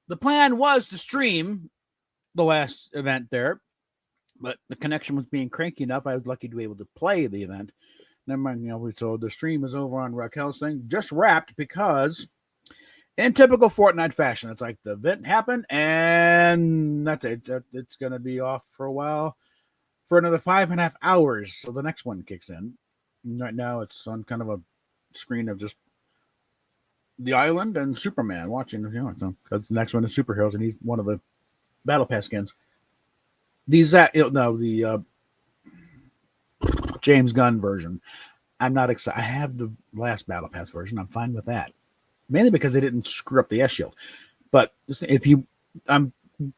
the plan was to stream the last event there, but the connection was being cranky enough. I was lucky to be able to play the event. Never mind, so the stream is over on Raquel's thing, just wrapped because, in typical Fortnite fashion, it's like the event happened and that's it. It's going to be off for a while, for another 5.5 hours. So the next one kicks in. And right now, it's on kind of a screen of just the island and Superman watching. Because the next one is superheroes, and he's one of the Battle Pass skins. The James Gunn version. I'm not excited. I have the last Battle Pass version. I'm fine with that, mainly because they didn't screw up the S shield. But if you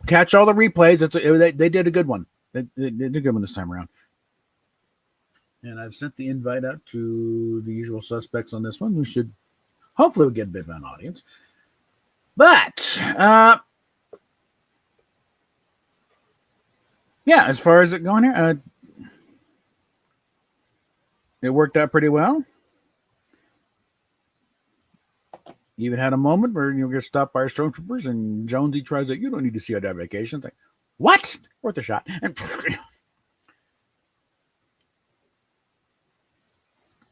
catch all the replays, they did a good one. They did a good one this time around. And I've sent the invite out to the usual suspects on this one. We should hopefully get a bit of an audience. But yeah, as far as it going here, it worked out pretty well. Even had a moment where you'll get stopped by our stormtroopers, and Jonesy tries it. You don't need to see our vacation. It's like, what? Worth a shot.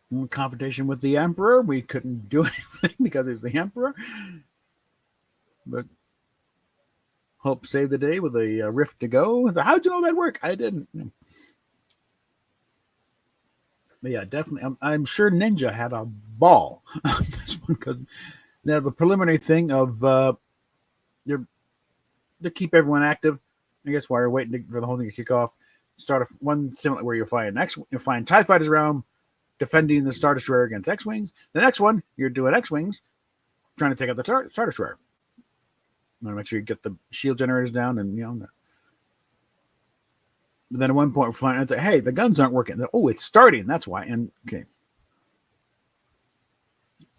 And confrontation with the Emperor. We couldn't do anything because it's the Emperor. But Hope saved the day with a rift to go. How'd you know that worked? I didn't. But yeah, definitely. I'm sure Ninja had a ball on this one because now the preliminary thing of to keep everyone active. I guess while you're waiting for the whole thing to kick off, start one similar where you're flying TIE fighters around, defending the Star Destroyer against X-wings. The next one, you're doing X-wings, trying to take out the Star Destroyer. You want to make sure you get the shield generators down, and But then at one point we're flying, and it's like, hey, the guns aren't working. Oh, it's starting. That's why. And okay.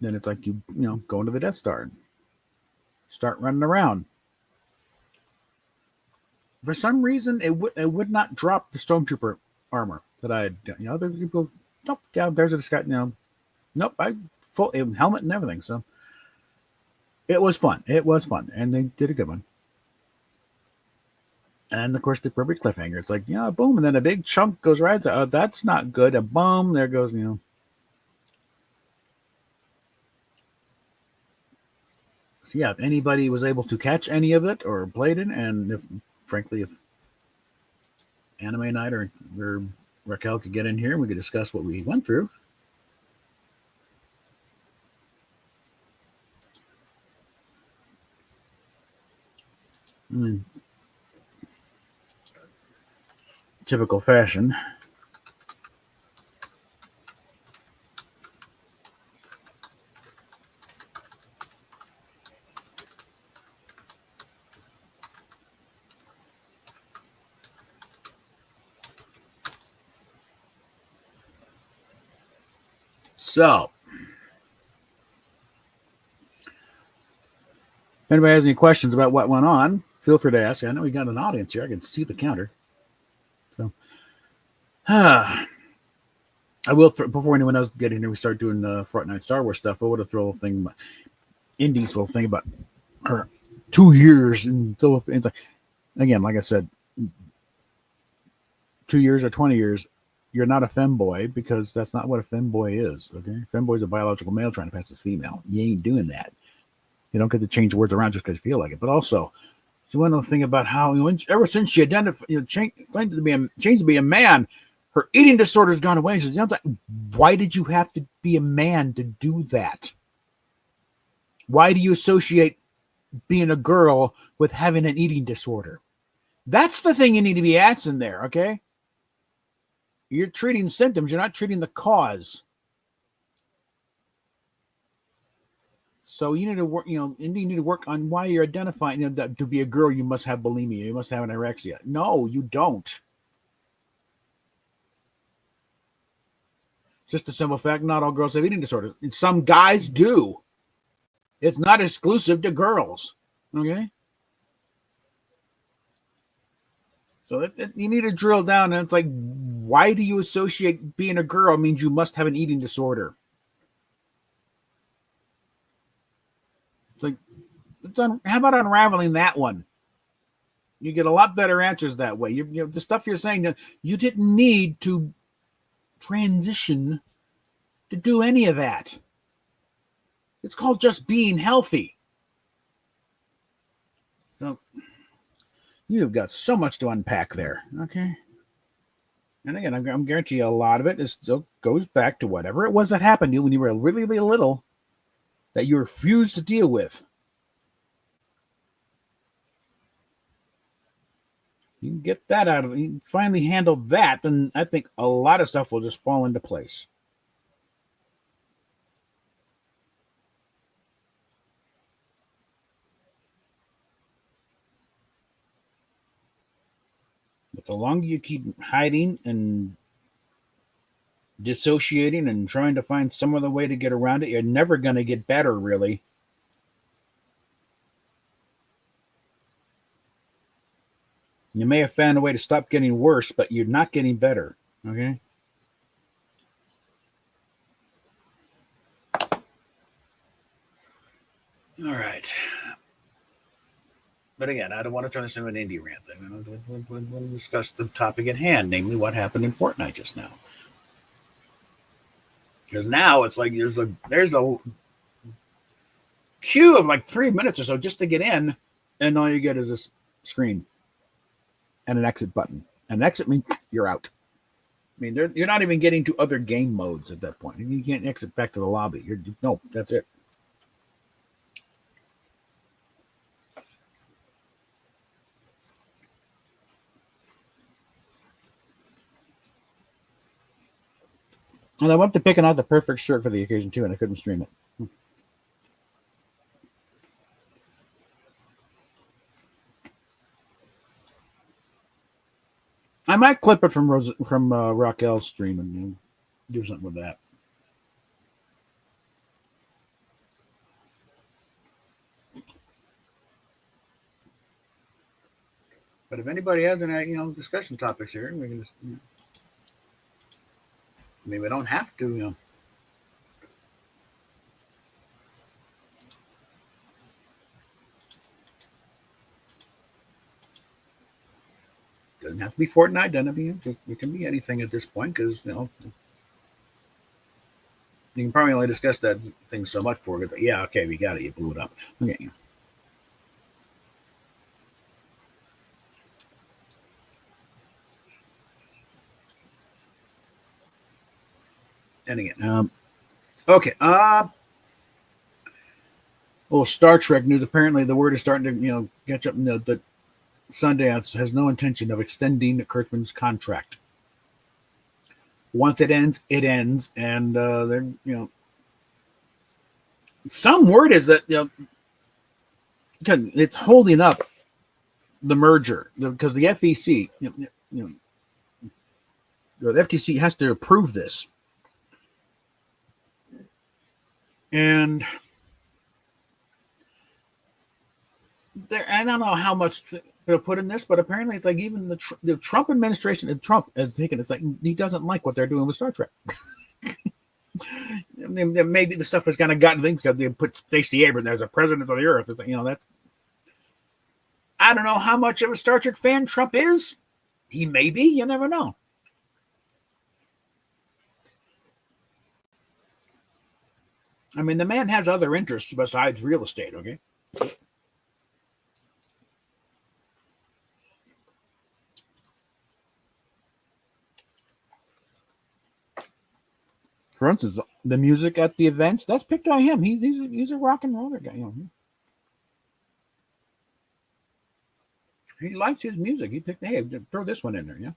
Then it's like you go into the Death Star and start running around. For some reason, it would not drop the Stormtrooper armor that I had. Other people, nope, yeah, there's a disguise. Nope, I full helmet and everything. So it was fun. It was fun, and they did a good one. And of course, the perfect cliffhanger. It's like, boom, and then a big chunk goes right. Oh, that's not good. And boom, there goes, So yeah, if anybody was able to catch any of it or played it, and if Anime Night or Raquel could get in here and we could discuss what we went through. Typical fashion. So, if anybody has any questions about what went on, feel free to ask. I know we got an audience here. I can see the counter. So, I will, before anyone else get in here, we start doing Fortnite Star Wars stuff. I want to throw a little thing, Indy's little thing about her 2 years in Philippines. Again, like I said, 2 years or 20 years, you're not a femboy because that's not what a femboy is. Okay, femboy is a biological male trying to pass as female. You ain't doing that. You don't get to change words around just because you feel like it. But also, so one other thing about how ever since she identified, claimed to be changed to be a man, her eating disorder has gone away. She says, why did you have to be a man to do that? Why do you associate being a girl with having an eating disorder? That's the thing you need to be asking there, okay? You're treating symptoms. You're not treating the cause. So you need to work, you need to work on why you're identifying, that to be a girl, you must have bulimia. You must have anorexia. No, you don't. Just a simple fact, not all girls have eating disorders. And some guys do. It's not exclusive to girls. Okay? So you need to drill down, and it's like, why do you associate being a girl means you must have an eating disorder? It's like, How about unraveling that one? You get a lot better answers that way. The stuff you're saying, you didn't need to transition to do any of that. It's called just being healthy. So you've got so much to unpack there. Okay. And again, I'm guarantee you a lot of it still goes back to whatever it was that happened to you when you were really, really little that you refused to deal with. You can get that out of it. You finally handle that, then I think a lot of stuff will just fall into place. But the longer you keep hiding and dissociating and trying to find some other way to get around it, you're never going to get better, really. You may have found a way to stop getting worse, but you're not getting better. Okay? All right. But again, I don't want to turn this into an Indy rant. We'll discuss the topic at hand, namely what happened in Fortnite just now. Because now it's like there's a queue of like 3 minutes or so just to get in, and all you get is this screen and an exit button. An exit means you're out. I mean, you're not even getting to other game modes at that point. You can't exit back to the lobby. No, that's it. And I went to picking out the perfect shirt for the occasion too, and I couldn't stream it. I might clip it from Raquel's stream and do something with that. But if anybody has any discussion topics here, we can just I mean, we don't have to, Doesn't have to be Fortnite. Doesn't have to be. It can be anything at this point because you can probably only discuss that thing so much before it's like, yeah, okay, we got it. You blew it up. Okay. And again, okay. Well, Star Trek news. Apparently, the word is starting to catch up. That Sundance has no intention of extending Kurtzman's contract. Once it ends, and they're some word is that it's holding up the merger because the FEC, the FTC has to approve this, and I don't know how much to put in this, but apparently it's like even the Trump administration, Trump has taken it's like he doesn't like what they're doing with Star Trek. Maybe the stuff has kind of gotten things because they put Stacey Abrams as a president of the earth. It's like, that's. I don't know how much of a Star Trek fan Trump is. He may be. You never know. I mean, the man has other interests besides real estate. Okay. For instance, the music at the events, that's picked by him. He's a rock and roller guy. He likes his music. He picked, hey, throw this one in there, yeah.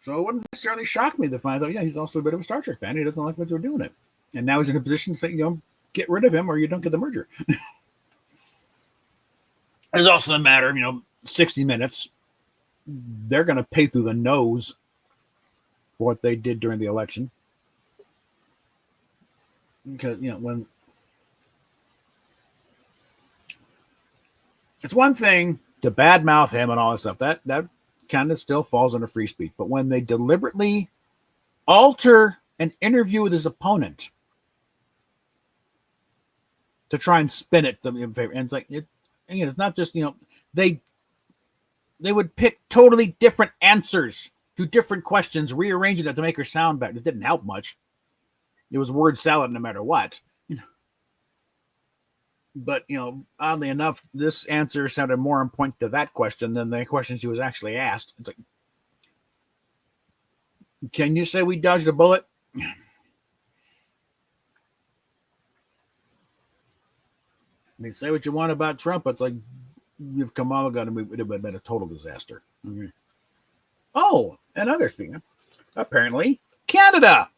So it wouldn't necessarily shock me to find out, yeah, he's also a bit of a Star Trek fan. He doesn't like what they're doing it. And now he's in a position to say, get rid of him or you don't get the merger. There's also the matter of, 60 Minutes. They're going to pay through the nose for what they did during the election. Because, when it's one thing to badmouth him and all this stuff, that kind of still falls under free speech. But when they deliberately alter an interview with his opponent to try and spin it in favor, and it's like it's not just they would pick totally different answers to different questions, rearranging it to make her sound better. It didn't help much. It was word salad no matter what. But, oddly enough, this answer sounded more on point to that question than the question she was actually asked. It's like, can you say we dodged a bullet? I mean, say what you want about Trump. It's like, if Kamala got him, it would have been a total disaster. Okay. Oh, another speaking of, apparently, Canada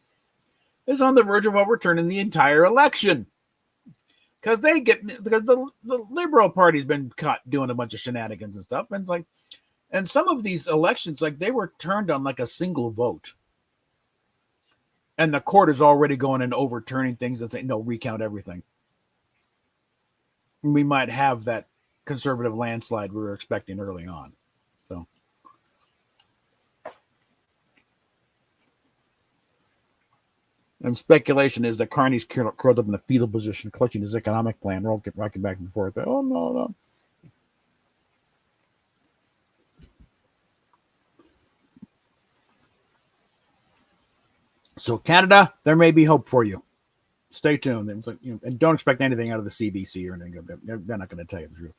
is on the verge of overturning the entire election. Because the Liberal Party's been caught doing a bunch of shenanigans and stuff, and some of these elections, they were turned on like a single vote, and the court is already going and overturning things and saying no, recount everything. We might have that conservative landslide we were expecting early on. So. And speculation is that Carney's curled up in a fetal position, clutching his economic plan, rocking back and forth. Oh, no. So, Canada, there may be hope for you. Stay tuned. And don't expect anything out of the CBC or anything. They're not going to tell you the truth.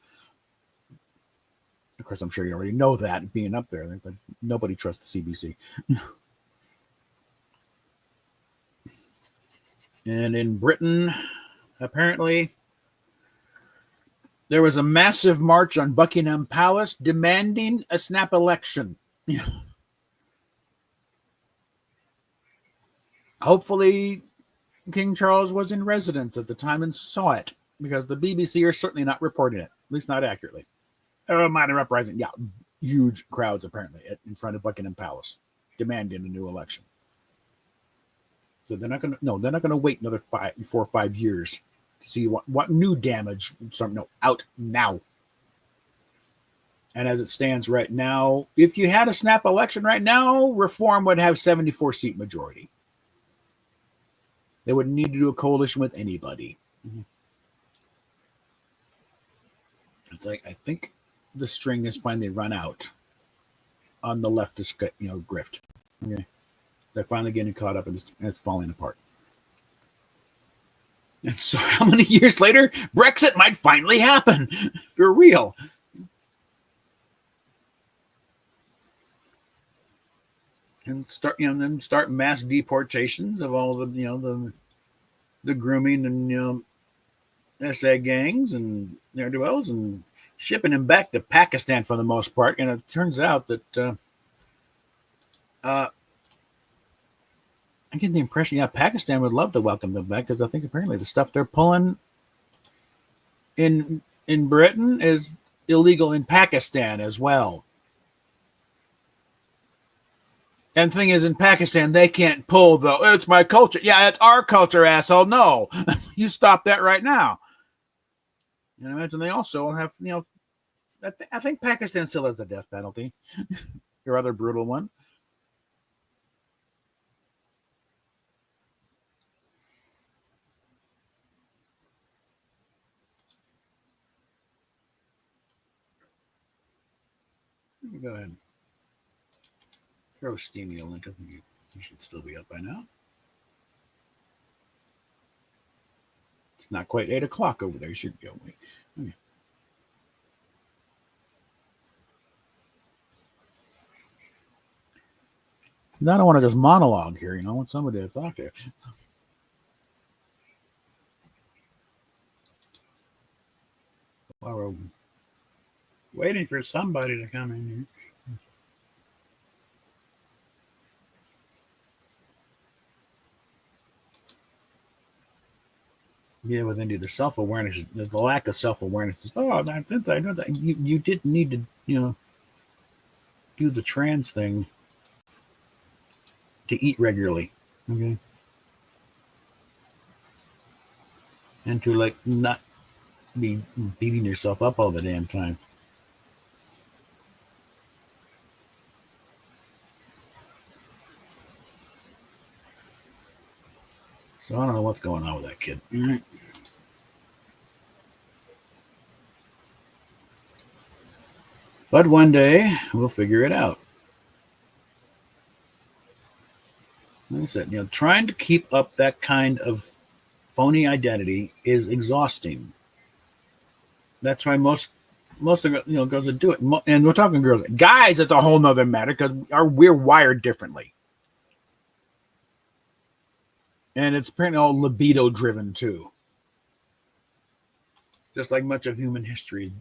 Of course, I'm sure you already know that, being up there. Nobody trusts the CBC. And in Britain, apparently, there was a massive march on Buckingham Palace demanding a snap election. Hopefully, King Charles was in residence at the time and saw it, because the BBC are certainly not reporting it, at least not accurately. Minor uprising, yeah, huge crowds apparently in front of Buckingham Palace demanding a new election. So they're not going to wait another 4 or 5 years to see what new damage out now. And as it stands right now, if you had a snap election right now, Reform would have 74-seat majority. They wouldn't need to do a coalition with anybody. Mm-hmm. It's like, I think the string is finally run out on the leftist, grift. Okay. They're finally getting caught up, and it's falling apart. And so how many years later, Brexit might finally happen for real. And start mass deportations of all the grooming and SA gangs and ne'er-do-wells, and shipping them back to Pakistan for the most part. And it turns out that I get the impression, Pakistan would love to welcome them back, because I think apparently the stuff they're pulling in Britain is illegal in Pakistan as well. And the thing is, in Pakistan, they can't pull it's my culture. Yeah, it's our culture, asshole. No, you stop that right now. And I imagine they also have, I think Pakistan still has the death penalty, or rather brutal one. Go ahead. Throw Steamy a link. I think you should still be up by now. It's not quite 8 o'clock over there. You should be awake. Okay. Now I don't want to just monologue here. I want somebody to talk to. While we're waiting for somebody to come in here. Yeah, with Indy, the self-awareness, the lack of self-awareness. Oh, that's it. I know that. You didn't need to, do the trans thing to eat regularly. Okay. And to, not be beating yourself up all the damn time. So I don't know what's going on with that kid. All right. But one day we'll figure it out. Like I said, trying to keep up that kind of phony identity is exhausting. That's why most of girls that do it, and we're talking girls, guys. It's a whole nother matter because we're wired differently, and it's apparently all libido driven too. Just like much of human history,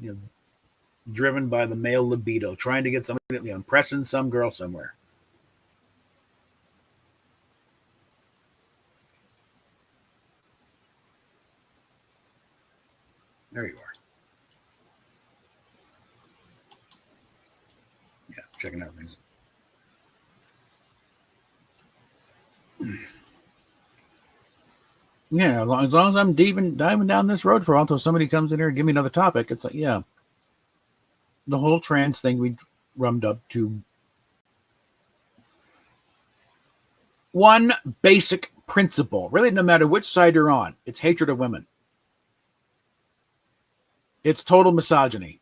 driven by the male libido, trying to get somebody, impressing some girl somewhere. There you are. Yeah, checking out things. Yeah, as long as I'm diving down this road for a while until somebody comes in here and give me another topic, it's like, yeah, the whole trans thing we rummed up to one basic principle. Really, no matter which side you're on, it's hatred of women. It's total misogyny.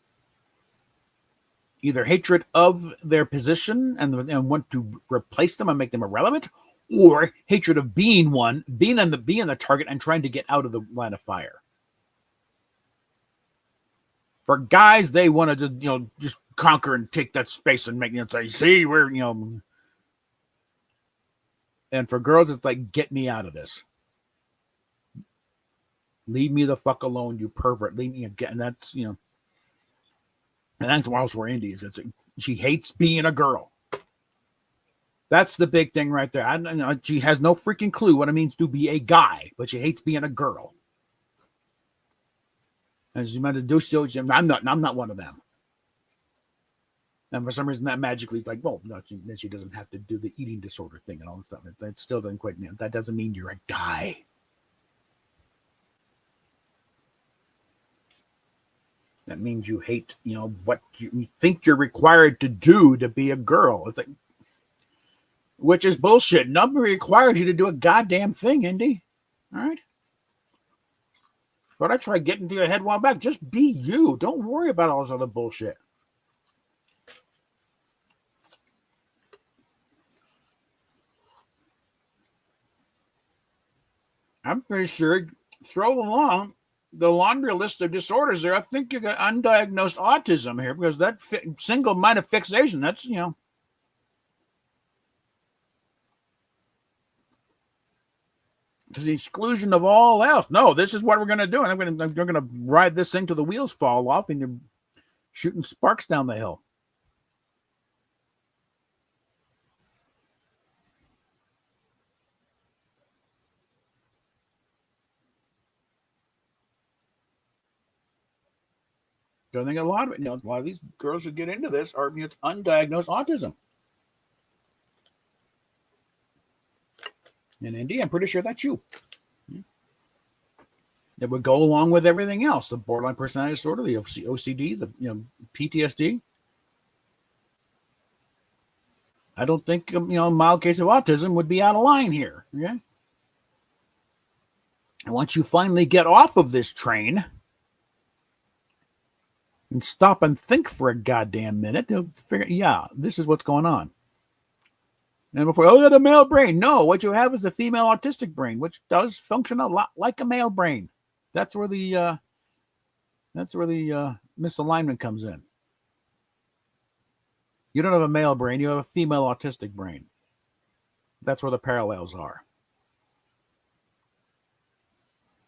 Either hatred of their position and want to replace them and make them irrelevant, or hatred of being the target and trying to get out of the line of fire. For guys, they want to just conquer and take that space and make say, see, we're And for girls, it's like, get me out of this. Leave me the fuck alone, you pervert. Leave me again. That's and that's where Indy is. She hates being a girl. That's the big thing right there. She has no freaking clue what it means to be a guy, but she hates being a girl. And she's meant to do so. I'm not one of them. And for some reason, that magically is like, well, no, she doesn't have to do the eating disorder thing and all this stuff. It still doesn't quite. That doesn't mean you're a guy. That means you hate, what you think you're required to do to be a girl. It's like, which is bullshit. Nobody requires you to do a goddamn thing, Indy. All right. But I try getting to your head while back. Just be you. Don't worry about all this other bullshit. I'm pretty sure, throw along the laundry list of disorders there. I think you got undiagnosed autism here because that single-minded fixation, that's, to the exclusion of all else. No, this is what we're going to do. And you're going to ride this thing till the wheels fall off and you're shooting sparks down the hill. So I think a lot of these girls who get into this are it's undiagnosed autism. And Indy, I'm pretty sure that's you. That would go along with everything else: the borderline personality disorder, the OCD, the PTSD. I don't think a mild case of autism would be out of line here. Okay. And once you finally get off of this train and stop and think for a goddamn minute, they'll figure, yeah, this is what's going on. And before, the male brain. No, what you have is a female autistic brain, which does function a lot like a male brain. That's where the misalignment comes in. You don't have a male brain, you have a female autistic brain. That's where the parallels are.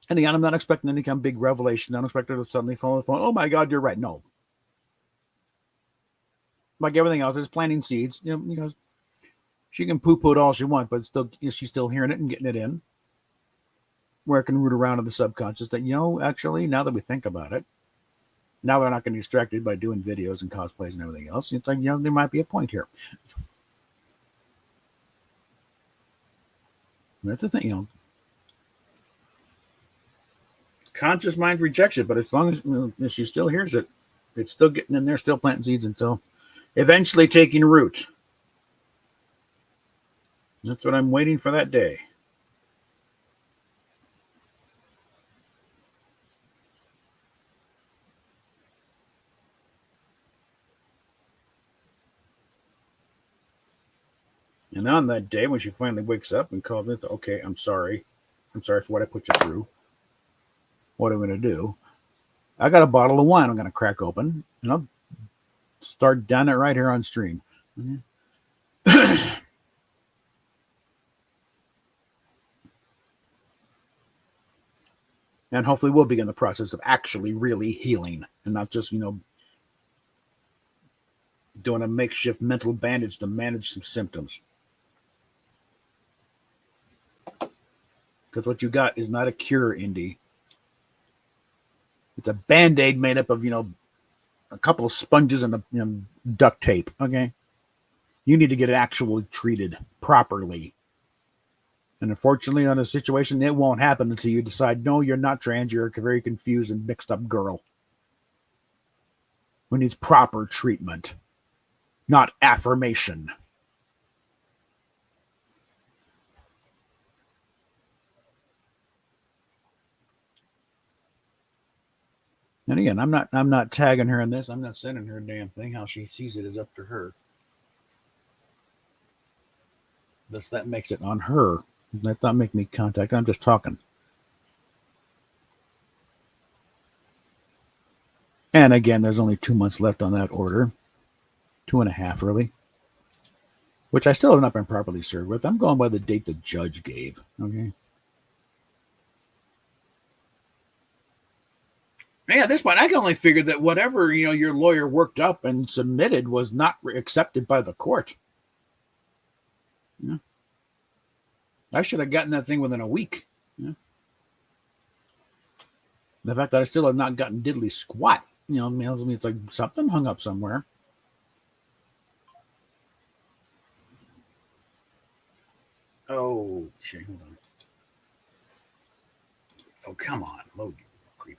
And again, I'm not expecting any kind of big revelation. I'm expecting to suddenly fall on the phone. Oh my God, you're right. No. Like everything else, it's planting seeds. She can poo-poo it all she wants, but still, she's still hearing it and getting it in. Where it can root around in the subconscious that, actually, now that we think about it, now they're not going to be distracted by doing videos and cosplays and everything else. It's like, there might be a point here. That's the thing, conscious mind rejects it, but as long as she still hears it, it's still getting in there, still planting seeds until eventually taking root. That's what I'm waiting for that day. And on that day, when she finally wakes up and calls me, okay, I'm sorry. I'm sorry for what I put you through. What am I going to do? I got a bottle of wine I'm going to crack open, and I'll start down it right here on stream. And hopefully we'll begin the process of actually really healing and not just, doing a makeshift mental bandage to manage some symptoms. Because what you got is not a cure, Indy. It's a Band-Aid made up of, a couple of sponges and duct tape, okay? You need to get it actually treated properly. And unfortunately, on a situation, it won't happen until you decide, no, you're not trans, you're a very confused and mixed up girl who needs proper treatment, not affirmation. And again, I'm not tagging her in this. I'm not sending her a damn thing. How she sees it is up to her. That makes it on her. That's not make me contact. I'm just talking. And again, there's only 2 months left on that order. 2.5, really. Which I still have not been properly served with. I'm going by the date the judge gave. Okay. Yeah, at this point, I can only figure that whatever, your lawyer worked up and submitted was not accepted by the court. Yeah. I should have gotten that thing within a week. Yeah. The fact that I still have not gotten diddly squat, tells me it's like something hung up somewhere. Oh, shit, hold on. Oh, come on. Load, you creep.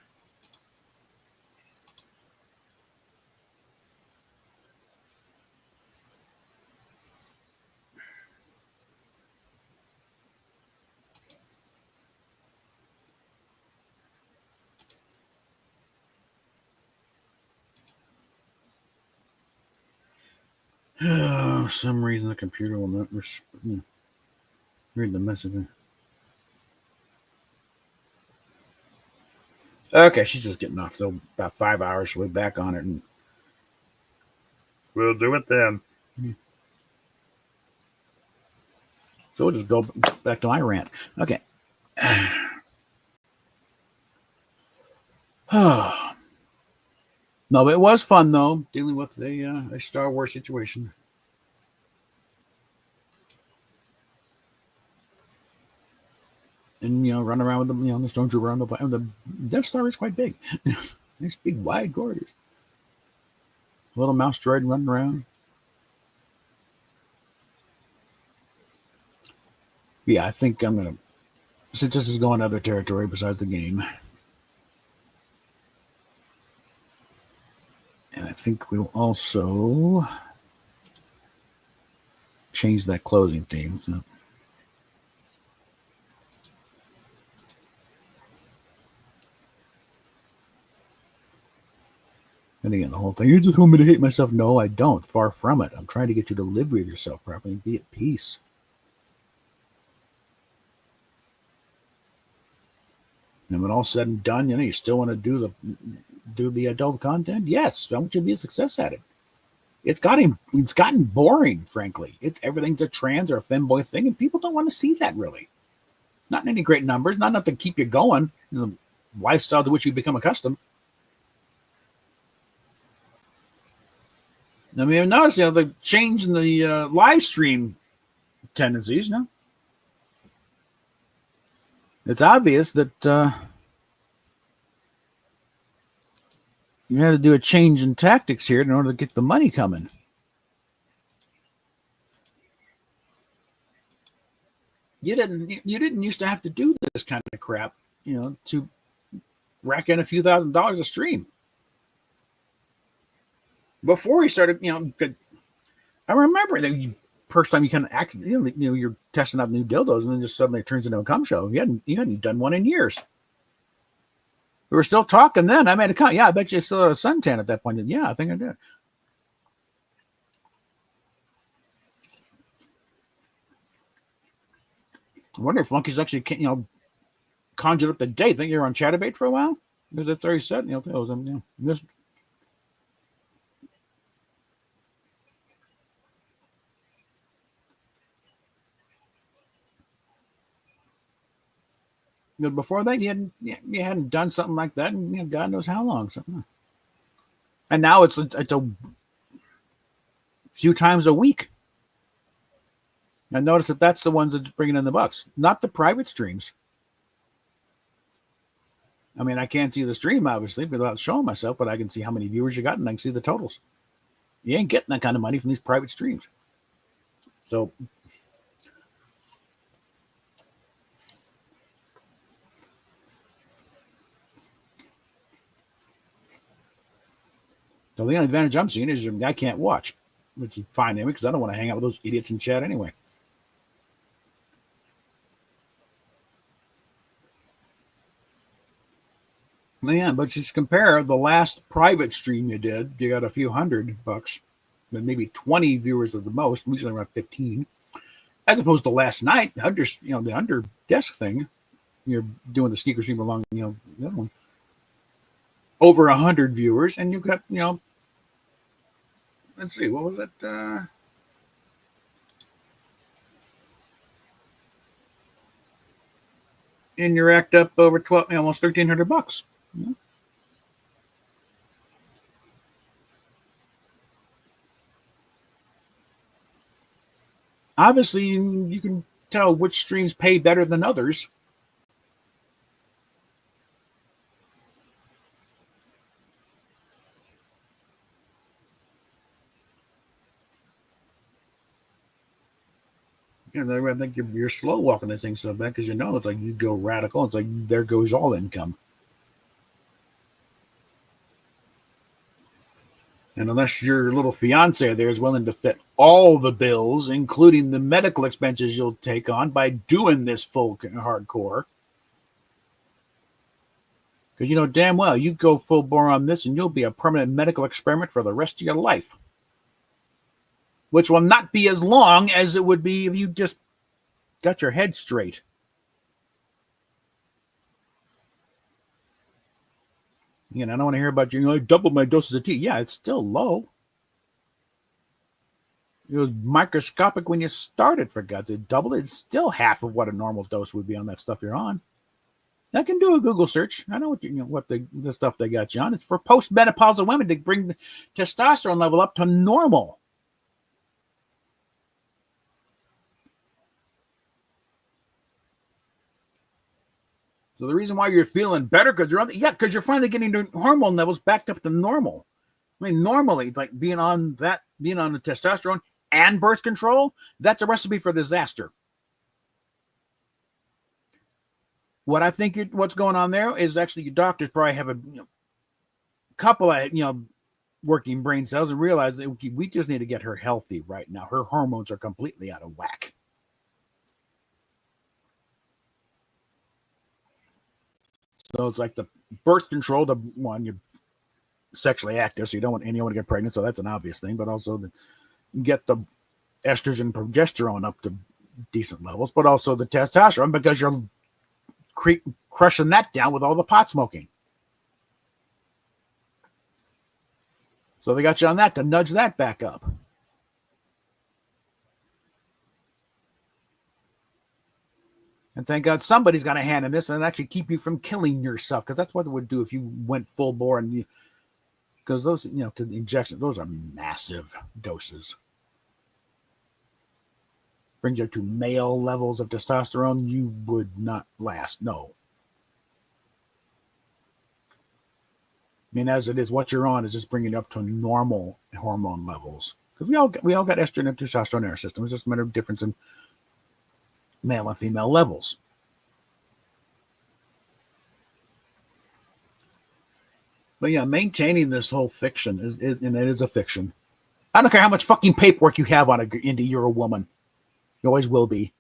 Oh, some reason the computer will not read the message. Okay, she's just getting off. So about 5 hours, she'll be back on it, and we'll do it then. So we'll just go back to my rant. Okay. No, but it was fun, though, dealing with a Star Wars situation. And, run around with them, the Stormtrooper around the Death Star is quite big. Nice big, wide corridors. Little mouse droid running around. Yeah, I think I'm going to, since this is going other territory besides the game, and I think we'll also change that closing theme. So. And again, the whole thing, you just want me to hate myself. No, I don't. Far from it. I'm trying to get you to live with yourself properly and be at peace. And when all said and done, you still want to do the adult content? Yes, I want you to be a success at it. It's gotten boring, frankly. Everything's a trans or a femboy thing, and people don't want to see that really. Not in any great numbers, not enough to keep you going. The lifestyle to which you become accustomed. I mean, I've noticed, the change in the live stream tendencies, It's obvious that you had to do a change in tactics here in order to get the money coming. You didn't used to have to do this kind of crap, to rack in a few $1,000s a stream. Before he started, I remember the first time you kind of accidentally, you're testing out new dildos, and then just suddenly it turns into a cum show. You hadn't done one in years. We were still talking then. I made a comment. Yeah, I bet you still had a suntan at that point. And yeah, I think I did. I wonder if Flunky's actually, conjured up the date. Think you're on Chatterbait for a while? Because that's already said, it was, this. Before that, you hadn't done something like that, and God knows how long. So, and now it's a few times a week. And notice that's the ones that's bringing in the bucks, not the private streams. I mean, I can't see the stream, obviously, without showing myself, but I can see how many viewers you got, and I can see the totals. You ain't getting that kind of money from these private streams. So, the only advantage I'm seeing is I can't watch, which is fine anyway, because I don't want to hang out with those idiots in chat anyway. Yeah, but just compare the last private stream you did, you got a few $100, then maybe 20 viewers at the most, usually around 15, as opposed to last night, the under desk thing, you're doing the sneaker stream along, the other one, over 100 viewers, and you've got, let's see, what was it? And you're racked up over 12, almost $1,300. Yeah. Obviously, you can tell which streams pay better than others. I think you're slow walking this thing so bad because it's like you go radical. It's like there goes all income. And unless your little fiance there is willing to fit all the bills, including the medical expenses you'll take on by doing this full hardcore, because damn well you go full bore on this and you'll be a permanent medical experiment for the rest of your life, which will not be as long as it would be if you just got your head straight. I don't want to hear about I doubled my doses of tea. Yeah, it's still low. It was microscopic when you started, for God's sake. Double it. It's still half of what a normal dose would be on that stuff you're on. I can do a Google search. I know what the stuff they got you on. It's for postmenopausal women to bring the testosterone level up to normal. So the reason why you're feeling better because because you're finally getting your hormone levels backed up to normal. I mean, normally, like being on the testosterone and birth control, that's a recipe for disaster. What I think what's going on there is actually your doctors probably have a couple of working brain cells and realize that we just need to get her healthy right now. Her hormones are completely out of whack. So it's like the birth control, the one you're sexually active, so you don't want anyone to get pregnant. So that's an obvious thing, but also get the estrogen, progesterone up to decent levels, but also the testosterone because you're crushing that down with all the pot smoking. So they got you on that to nudge that back up. And thank God somebody's got a hand in this and actually keep you from killing yourself, because that's what it would do if you went full bore and because those, injections, those are massive doses. Brings you to male levels of testosterone, you would not last. No. I mean, as it is, what you're on is just bringing you up to normal hormone levels. Because we all got estrogen and testosterone in our system. It's just a matter of difference in male and female levels. But yeah, maintaining this whole fiction and it is a fiction. I don't care how much fucking paperwork you have on it, Indy. You're a woman. You always will be.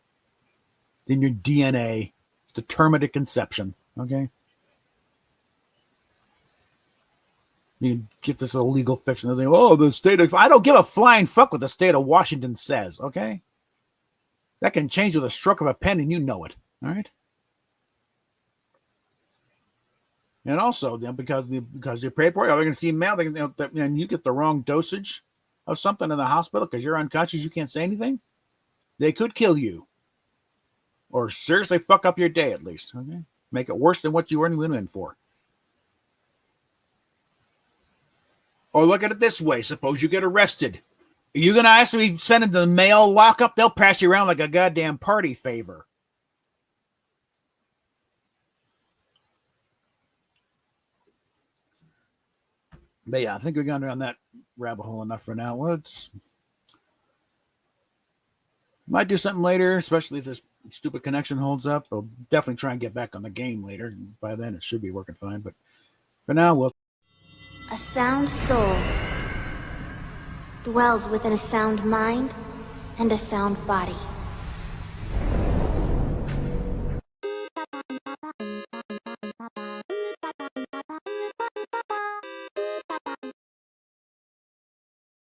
In your DNA, it's determined at conception. Okay. You get this illegal fiction. They think, the state of... I don't give a flying fuck what the state of Washington says. Okay. That can change with a stroke of a pen, and you know it. All right. And also, because you pay for it, they're going to see mail, and you get the wrong dosage of something in the hospital because you're unconscious, you can't say anything. They could kill you, or seriously fuck up your day at least. Okay, make it worse than what you were in for. Or look at it this way: suppose you get arrested. Are you going to ask to be sent into the male lockup? They'll pass you around like a goddamn party favor. But yeah, I think we've gone down that rabbit hole enough for now. Might do something later, especially if this stupid connection holds up. I'll definitely try and get back on the game later. By then, it should be working fine. But for now, we'll... A sound soul dwells within a sound mind and a sound body.